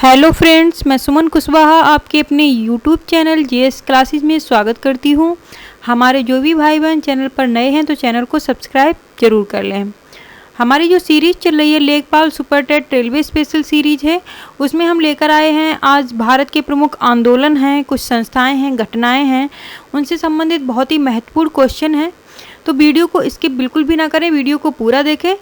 Hello friends, मैं सुमन कुशवाहा आपके अपने यूट्यूब चैनल जेएस क्लासेस में स्वागत करती हूं। हमारे जो भी भाई बहन चैनल पर नए हैं तो चैनल को सब्सक्राइब जरूर कर लें। हमारी जो सीरीज़ चल रही है लेखपाल super TET railway special series है, उसमें हम लेकर आए हैं आज भारत के प्रमुख आंदोलन हैं, कुछ संस्थाएं हैं, घटनाएं हैं, उनसे संबंधित बहुत ही महत्वपूर्ण क्वेश्चन हैं। तो वीडियो को स्किप बिल्कुल भी ना करें, वीडियो को पूरा देखें।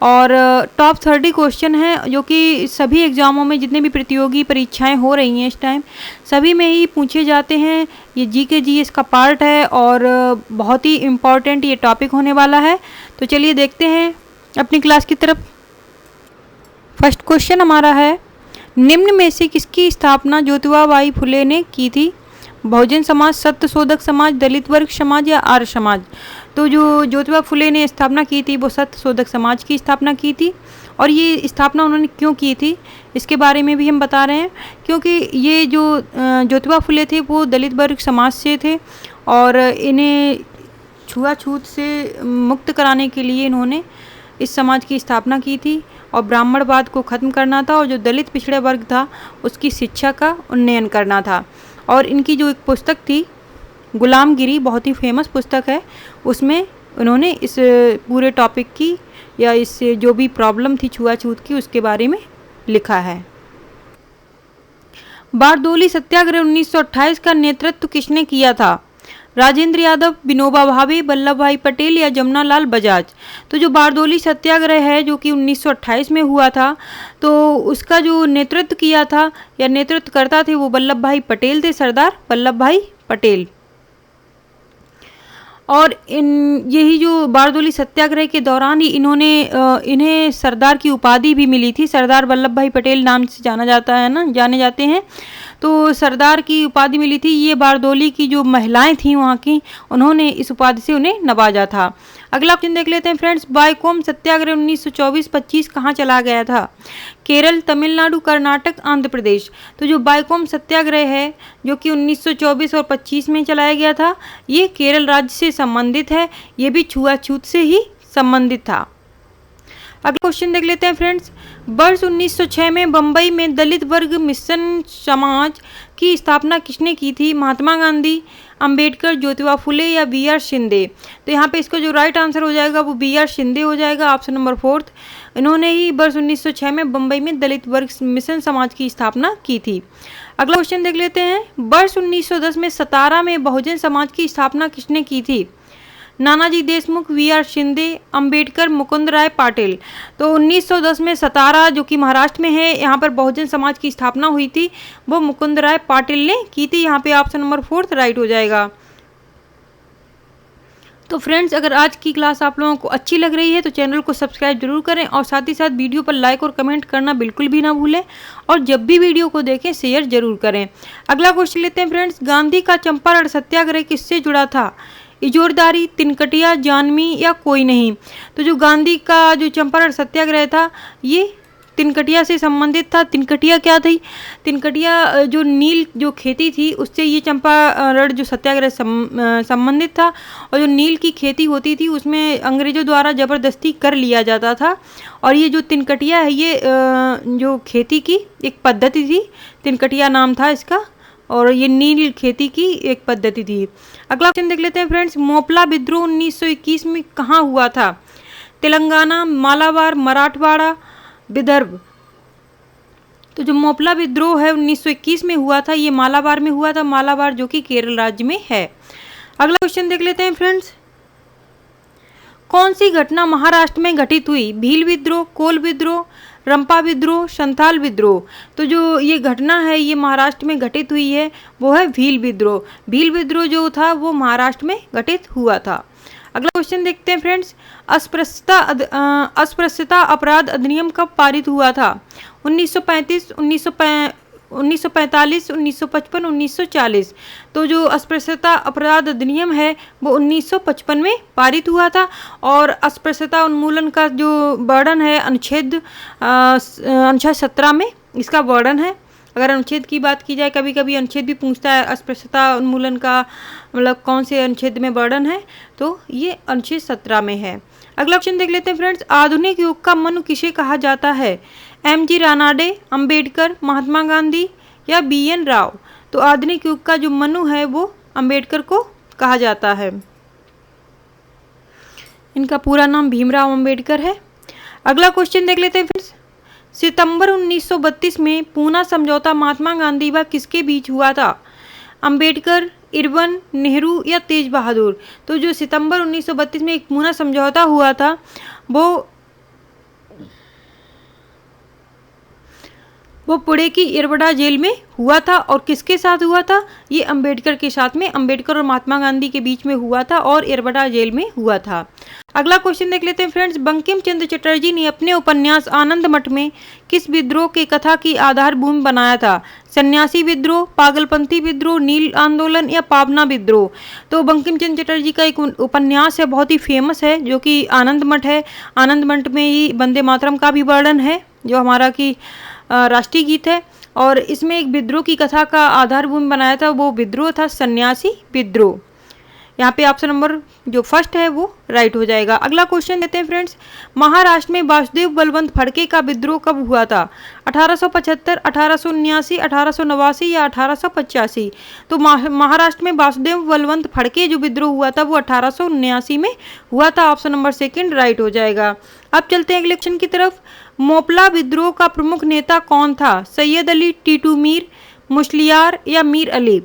और टॉप 30 क्वेश्चन हैं जो कि सभी एग्ज़ामों में जितने भी प्रतियोगी परीक्षाएं हो रही हैं इस टाइम सभी में ही पूछे जाते हैं। ये जीके जीएस का पार्ट है और बहुत ही इम्पॉर्टेंट ये टॉपिक होने वाला है। तो चलिए देखते हैं अपनी क्लास की तरफ। फर्स्ट क्वेश्चन हमारा है, निम्न में से किसकी स्थापना ज्योतिबा बाई फुले ने की थी? बहुजन समाज, सत्यशोधक समाज, दलित वर्ग समाज या आर्य समाज? तो जो ज्योतिबा फुले ने स्थापना की थी वो सत्यशोधक समाज की स्थापना की थी। और ये स्थापना उन्होंने क्यों की थी इसके बारे में भी हम बता रहे हैं, क्योंकि ये जो ज्योतिबा फुले थे वो दलित वर्ग समाज से थे और इन्हें छुआछूत से मुक्त कराने के लिए इन्होंने इस समाज की स्थापना की थी और ब्राह्मणवाद को ख़त्म करना था और जो दलित पिछड़े वर्ग था उसकी शिक्षा का उन्नयन करना था। और इनकी जो एक पुस्तक थी गुलामगिरी, बहुत ही फेमस पुस्तक है, उसमें उन्होंने इस पूरे टॉपिक की या इस जो भी प्रॉब्लम थी छुआछूत की उसके बारे में लिखा है। बारदोली सत्याग्रह 1928 का नेतृत्व किसने किया था? राजेंद्र यादव, विनोबा भावे, वल्लभ भाई पटेल या जमनालाल बजाज? तो जो बारदोली सत्याग्रह है जो कि 1928 में हुआ था तो उसका जो नेतृत्व किया था या नेतृत्व करता थे वो वल्लभ भाई पटेल थे, सरदार वल्लभ भाई पटेल। और यही जो बारदोली सत्याग्रह के दौरान ही इन्हें सरदार की उपाधि भी मिली थी। सरदार वल्लभ भाई पटेल नाम से जाने जाते हैं। तो सरदार की उपाधि मिली थी। ये बारदोली की जो महिलाएं थीं वहाँ की, उन्होंने इस उपाधि से उन्हें नवाजा था। अगला क्वेश्चन देख लेते हैं फ्रेंड्स, बायकोम सत्याग्रह 1924-25 कहाँ चला गया था? केरल, तमिलनाडु, कर्नाटक, आंध्र प्रदेश? तो जो बायकोम सत्याग्रह है जो कि 1924 और 25 में चलाया गया था, ये केरल राज्य से संबंधित है। ये भी छुआछूत से ही संबंधित था। अगला क्वेश्चन देख लेते हैं फ्रेंड्स, वर्ष 1906 में बम्बई में दलित वर्ग मिशन समाज की स्थापना किसने की थी? महात्मा गांधी, अंबेडकर, ज्योतिबा फुले या बी.आर. शिंदे? तो यहाँ पे इसका जो राइट आंसर हो जाएगा वो बी.आर. शिंदे हो जाएगा, ऑप्शन नंबर 4। इन्होंने ही वर्ष 1906 में बम्बई में दलित वर्ग मिशन समाज की स्थापना की थी। अगला क्वेश्चन देख लेते हैं, वर्ष 1910 में सतारा में बहुजन समाज की स्थापना किसने की थी? नानाजी देशमुख, वी.आर. शिंदे, अंबेडकर, मुकुंद राय पाटिल? तो 1910 में सतारा जो कि महाराष्ट्र में है, यहाँ पर बहुजन समाज की स्थापना हुई थी, वो मुकुंद राय पाटिल ने की थी। यहाँ पे ऑप्शन नंबर 4 राइट हो जाएगा। तो फ्रेंड्स, अगर आज की क्लास आप लोगों को अच्छी लग रही है तो चैनल को सब्सक्राइब जरूर करें और साथ ही साथ वीडियो पर लाइक और कमेंट करना बिल्कुल भी ना भूलें और जब भी वीडियो को देखें शेयर जरूर करें। अगला क्वेश्चन लेते हैं फ्रेंड्स, गांधी का चंपारण सत्याग्रह किससे जुड़ा था? इजोरदारी, तिनकटिया, जानवी या कोई नहीं? तो जो गांधी का जो चंपारण सत्याग्रह था ये तिनकटिया से संबंधित था। तिनकटिया क्या थी? तिनकटिया जो नील जो खेती थी उससे ये चंपारण जो सत्याग्रह संबंधित था। और जो नील की खेती होती थी उसमें अंग्रेजों द्वारा ज़बरदस्ती कर लिया जाता था। और ये जो तिनकटिया है ये जो खेती की एक पद्धति थी, तिनकटिया नाम था इसका, और ये नील खेती की एक पद्धति थी। अगला क्वेश्चन देख लेते हैं फ्रेंड्स, मोपला विद्रोह 1921 में कहाँ हुआ था? तेलंगाना, मालाबार, मराठवाड़ा, विदर्भ? तो जो मोपला विद्रोह है 1921 में हुआ था, ये मालाबार में हुआ था। मालाबार जो कि केरल राज्य में है। अगला क्वेश्चन देख लेते हैं फ्रेंड्स, कौन सी घटना महाराष्ट्र में घटित हुई? भील विद्रोह, कोल विद्रोह, रंपा विद्रोह, संथाल विद्रोह? तो जो ये घटना है ये महाराष्ट्र में घटित हुई है वो है भील विद्रोह। भील विद्रोह जो था वो महाराष्ट्र में घटित हुआ था। अगला क्वेश्चन देखते हैं फ्रेंड्स, अस्पृश्यता अपराध अधिनियम कब पारित हुआ था? 1935, 1945, 1955, 1940? तो जो अस्पृश्यता अपराध अधिनियम है वो 1955 में पारित हुआ था। और अस्पृश्यता उन्मूलन का जो वर्णन है अनुच्छेद 17 में इसका वर्णन है। अगर अनुच्छेद की बात की जाए, कभी कभी अनुच्छेद भी पूछता है अस्पृश्यता उन्मूलन का मतलब कौन से अनुच्छेद में वर्णन है, तो ये अनुच्छेद 17 में है। अगला क्वेश्चन देख लेते हैं फ्रेंड्स, आधुनिक युग का मनु किसे कहा जाता है? एम.जी. रानाडे, अंबेडकर, महात्मा गांधी या बी.एन. राव। तो आधुनिक युग का जो मनु है वो अंबेडकर को कहा जाता है। इनका पूरा नाम भीमराव अंबेडकर है। अगला क्वेश्चन देख लेते हैं फ्रेंड्स। सितंबर 1932 में पूना समझौता महात्मा गांधी व किसके बीच हुआ था? अंबेडकर, इरविन, नेहरू या तेज बहादुर। तो जो सितंबर 1932 में एक पूना समझौता हुआ था वो पुणे की इरवडा जेल में हुआ था। और किसके साथ हुआ था? ये अंबेडकर के साथ में, अंबेडकर और महात्मा गांधी के बीच में हुआ था और इरवडा जेल में हुआ था। अगला क्वेश्चन देख लेते हैं फ्रेंड्स। बंकिम चंद्र चटर्जी ने अपने उपन्यास आनंद मठ में किस विद्रोह के कथा की आधार भूमि बनाया था? सन्यासी विद्रोह, पागलपंथी विद्रोह, नील आंदोलन या पाबना विद्रोह। तो बंकिम चंद्र चटर्जी का एक उपन्यास है, बहुत ही फेमस है, जो कि आनंद मठ है। आनंद मठ में ही वंदे मातरम का भी वर्णन है, जो हमारा की राष्ट्रीय गीत है। और इसमें एक विद्रोह की कथा का आधार भूमि बनाया था, वो विद्रोह था सन्यासी विद्रोह। यहाँ पे ऑप्शन नंबर जो फर्स्ट है वो राइट हो जाएगा। अगला क्वेश्चन देते हैं फ्रेंड्स। महाराष्ट्र में वासुदेव बलवंत फड़के का विद्रोह कब हुआ था? 1875, 1879, 1889 या 1885। तो महाराष्ट्र में वासुदेव बलवंत फड़के जो विद्रोह हुआ था वो 1879 में हुआ था। ऑप्शन नंबर सेकंड राइट हो जाएगा। अब चलते हैं अगले क्वेश्चन की तरफ। मोपला विद्रोह का प्रमुख नेता कौन था? सैयद अली, टीटू मीर, मुस्लियार या मीर अली।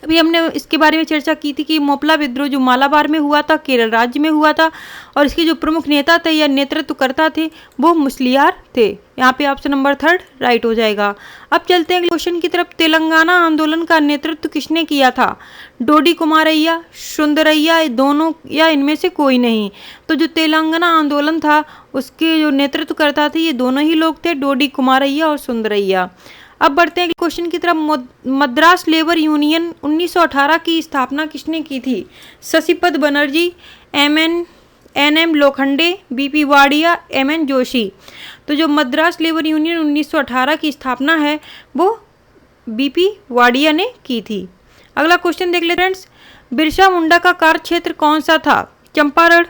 अभी हमने इसके बारे में चर्चा की थी कि मोपला विद्रोह जो मालाबार में हुआ था, केरल राज्य में हुआ था, और इसके जो प्रमुख नेता थे या नेतृत्वकर्ता थे वो मुस्लियार थे। यहाँ पे ऑप्शन नंबर थर्ड राइट हो जाएगा। अब चलते हैं क्वेश्चन की तरफ। तेलंगाना आंदोलन का नेतृत्व किसने किया था? डोडी कुमारैया, सुंदरैया, दोनों या इनमें से कोई नहीं। तो जो तेलंगाना आंदोलन था उसके जो नेतृत्वकर्ता थे ये दोनों ही लोग थे, डोडी कुमारैया और सुंदरैया। अब बढ़ते हैं क्वेश्चन की तरफ। मद्रास लेबर यूनियन 1918 की स्थापना किसने की थी? शशिपद बनर्जी, एन.एम. लोखंडे, बी.पी. वाडिया, एम.एन. जोशी। तो जो मद्रास लेबर यूनियन 1918 की स्थापना है वो बी.पी. वाडिया ने की थी। अगला क्वेश्चन देख लेते हैं फ्रेंड्स। बिरसा मुंडा का कार्यक्षेत्र कौन सा था? चंपारण,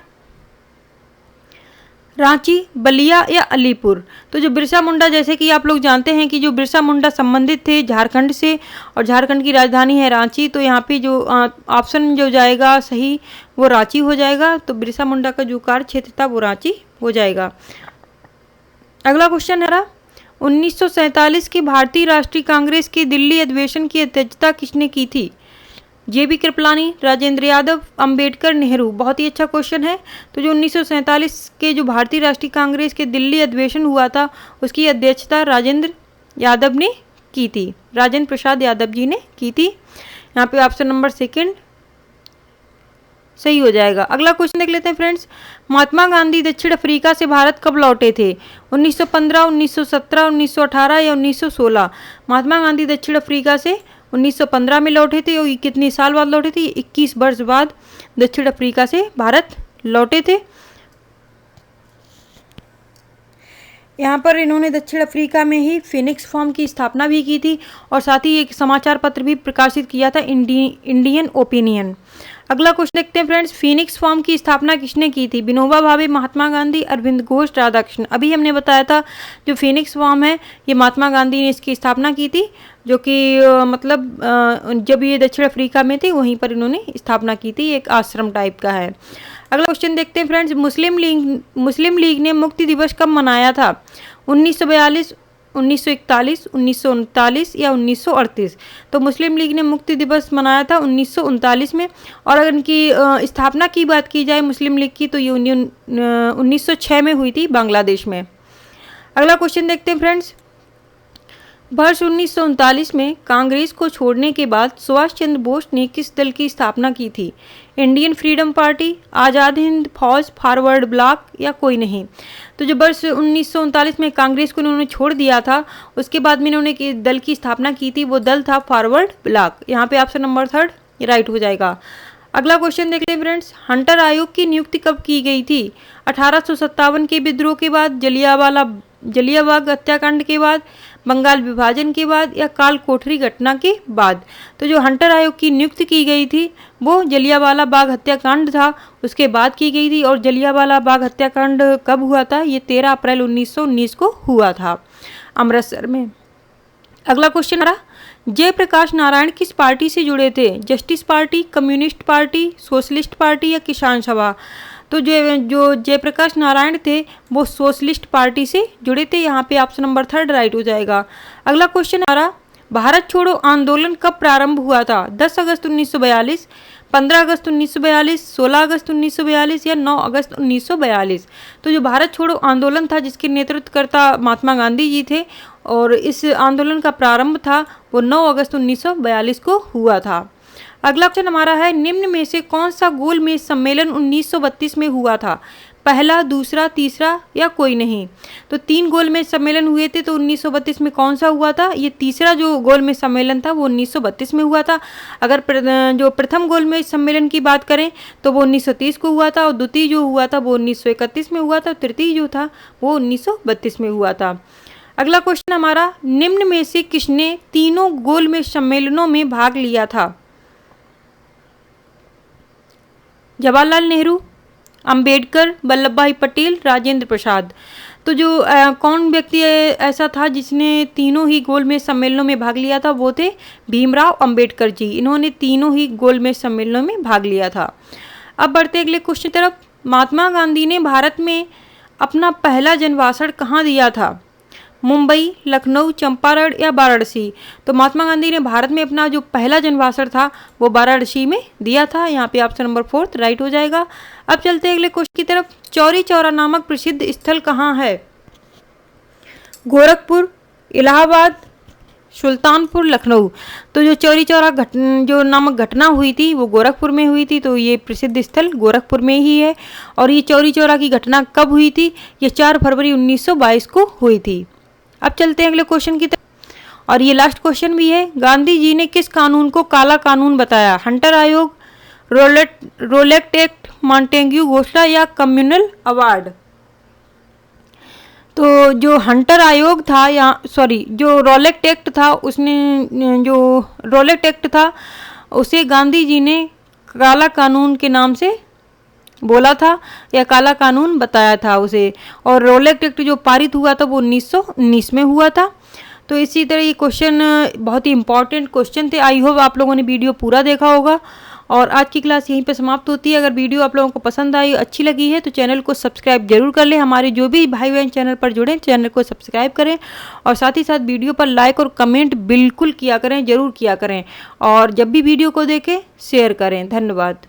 रांची, बलिया या अलीपुर। तो जो बिरसा मुंडा, जैसे कि आप लोग जानते हैं कि जो बिरसा मुंडा संबंधित थे झारखंड से, और झारखंड की राजधानी है रांची। तो यहाँ पे जो ऑप्शन जो जाएगा सही वो रांची हो जाएगा। तो बिरसा मुंडा का जो कार्य क्षेत्र था वो रांची हो जाएगा। अगला क्वेश्चन है 1947 के भारतीय राष्ट्रीय कांग्रेस के दिल्ली अधिवेशन की अध्यक्षता किसने की थी? जे.बी. कृपलानी, राजेंद्र यादव, अंबेडकर, नेहरू। बहुत ही अच्छा क्वेश्चन है। तो जो 1947 के जो भारतीय राष्ट्रीय कांग्रेस के दिल्ली अधिवेशन हुआ था उसकी अध्यक्षता राजेंद्र यादव ने की थी, राजेंद्र प्रसाद यादव जी ने की थी। यहाँ पे ऑप्शन नंबर सेकंड सही हो जाएगा। अगला क्वेश्चन देख लेते हैं फ्रेंड्स। महात्मा गांधी दक्षिण अफ्रीका से भारत कब लौटे थे? 1915, 1917, 1918 या 1916। महात्मा गांधी दक्षिण अफ्रीका से 1915 में लौटे थे। और कितने साल बाद लौटे थे? 21 वर्ष बाद दक्षिण अफ्रीका से भारत लौटे थे। यहाँ पर इन्होंने दक्षिण अफ्रीका में ही फिनिक्स फॉर्म की स्थापना भी की थी और साथ ही एक समाचार पत्र भी प्रकाशित किया था, इंडियन ओपिनियन। अगला क्वेश्चन देखते हैं फ्रेंड्स। फिनिक्स फॉर्म की स्थापना किसने की थी? विनोबा भावे, महात्मा गांधी, अरविंद घोष, राधाकृष्ण। अभी हमने बताया था जो फिनिक्स फॉर्म है ये महात्मा गांधी ने इसकी स्थापना की थी, जो कि जब ये दक्षिण अफ्रीका में थे वहीं पर इन्होंने स्थापना की थी, एक आश्रम टाइप का है। अगला क्वेश्चन देखते हैं फ्रेंड्स। मुस्लिम लीग ने मुक्ति दिवस कब मनाया था? 1942, 1941, 1939 या 1938। तो मुस्लिम लीग ने मुक्ति दिवस मनाया था 1939 में। और अगर इनकी स्थापना की बात की जाए मुस्लिम लीग की तो ये 1906 में हुई थी बांग्लादेश में। अगला क्वेश्चन देखते हैं फ्रेंड्स। वर्ष 1939 में कांग्रेस को छोड़ने के बाद सुभाष चंद्र बोस ने किस दल की स्थापना की थी? Indian freedom party, Azad Hind फौज, फॉरवर्ड ब्लॉक या कोई नहीं। तो जो वर्ष 1939 में कांग्रेस को उन्होंने छोड़ दिया था उसके बाद में इन्होंने दल की स्थापना की थी, वो दल था फॉरवर्ड ब्लॉक। यहाँ पे ऑप्शन नंबर थर्ड राइट हो जाएगा। अगला क्वेश्चन देखते हैं फ्रेंड्स। हंटर आयोग की नियुक्ति कब की गई थी? 1857 के विद्रोह के बाद, जलियांवाला जलियांवाला हत्याकांड के बाद, बंगाल विभाजन के बाद या काल कोठरी घटना के बाद। तो जो हंटर आयोग की नियुक्ति की गई थी वो जलियांवाला बाग हत्याकांड था उसके बाद की गई थी। और जलियांवाला बाग हत्याकांड कब हुआ था? ये 13 अप्रैल 1919 को हुआ था अमृतसर में। अगला क्वेश्चन आ रहा, जयप्रकाश नारायण किस पार्टी से जुड़े थे? Justice party, communist party, socialist party या किसान सभा? तो जो जयप्रकाश नारायण थे वो सोशलिस्ट पार्टी से जुड़े थे। यहाँ पे ऑप्शन नंबर 3 राइट हो जाएगा। अगला क्वेश्चन आ रहा, भारत छोड़ो आंदोलन कब प्रारंभ हुआ था? 10 अगस्त 1942, 15 अगस्त 1942, 16 अगस्त 1942 या 9 अगस्त 1942? तो जो भारत छोड़ो आंदोलन था जिसके नेतृत्वकर्ता महात्मा गांधी जी थे और इस आंदोलन का प्रारंभ था वो 9 अगस्त 1942 को हुआ था। अगला क्वेश्चन हमारा है, निम्न में से कौन सा गोलमेज सम्मेलन 1932 में हुआ था? पहला, दूसरा, तीसरा या कोई नहीं? तो 3 गोलमेज सम्मेलन हुए थे, तो 1932 में कौन सा हुआ था? ये तीसरा जो गोलमेज सम्मेलन था वो 1932 में हुआ था। अगर जो प्रथम गोलमेज सम्मेलन की बात करें तो वो 1930 को हुआ था और द्वितीय जो हुआ था वो 1931 में हुआ था और तृतीय जो था वो 1932 में हुआ था। अगला क्वेश्चन हमारा, निम्न में से किसने तीनों गोलमेज सम्मेलनों में भाग लिया था? जवाहरलाल नेहरू, अंबेडकर, वल्लभ भाई पटेल, राजेंद्र प्रसाद? तो जो कौन व्यक्ति ऐसा था जिसने तीनों ही गोलमेज सम्मेलनों में भाग लिया था? वो थे भीमराव अंबेडकर जी। इन्होंने तीनों ही गोलमेज सम्मेलनों में भाग लिया था। अब बढ़ते अगले क्वेश्चन की तरफ। महात्मा गांधी ने भारत में अपना पहला जनभाषण कहाँ दिया था? मुंबई, लखनऊ, चंपारण या वाराणसी? तो महात्मा गांधी ने भारत में अपना जो पहला जनभाषण था वो वाराणसी में दिया था। यहाँ पे ऑप्शन नंबर 4 राइट हो जाएगा। अब चलते हैं अगले क्वेश्चन की तरफ। चौरी चौरा नामक प्रसिद्ध स्थल कहाँ है? गोरखपुर, इलाहाबाद, सुल्तानपुर, लखनऊ? तो जो चौरी चौरा जो नामक घटना हुई थी वो गोरखपुर में हुई थी, तो ये प्रसिद्ध स्थल गोरखपुर में ही है। और ये चौरी चौरा की घटना कब हुई थी? ये 4 फरवरी 1922 को हुई थी। अब चलते हैं अगले क्वेश्चन की तरफ और ये लास्ट क्वेश्चन भी है। गांधी जी ने किस कानून को काला कानून बताया? हंटर आयोग, रोलेट एक्ट, मॉन्टेग्यू घोषणा या कम्युनल अवार्ड? तो जो हंटर आयोग था या जो रोलेट एक्ट था उसे गांधी जी ने काला कानून के नाम से बोला था या काला कानून बताया था उसे। और रोलेट एक्ट जो पारित हुआ था वो 1919 में हुआ था। तो इसी तरह ये क्वेश्चन बहुत ही इंपॉर्टेंट क्वेश्चन थे। आई होप आप लोगों ने वीडियो पूरा देखा होगा और आज की क्लास यहीं पे समाप्त होती है। अगर वीडियो आप लोगों को पसंद आई, अच्छी लगी है तो चैनल को सब्सक्राइब जरूर कर लें। हमारे जो भी भाई बहन चैनल पर जुड़े चैनल को सब्सक्राइब करें और साथ ही साथ वीडियो पर लाइक और कमेंट बिल्कुल किया करें, ज़रूर किया करें। और जब भी वीडियो को देखें शेयर करें। धन्यवाद।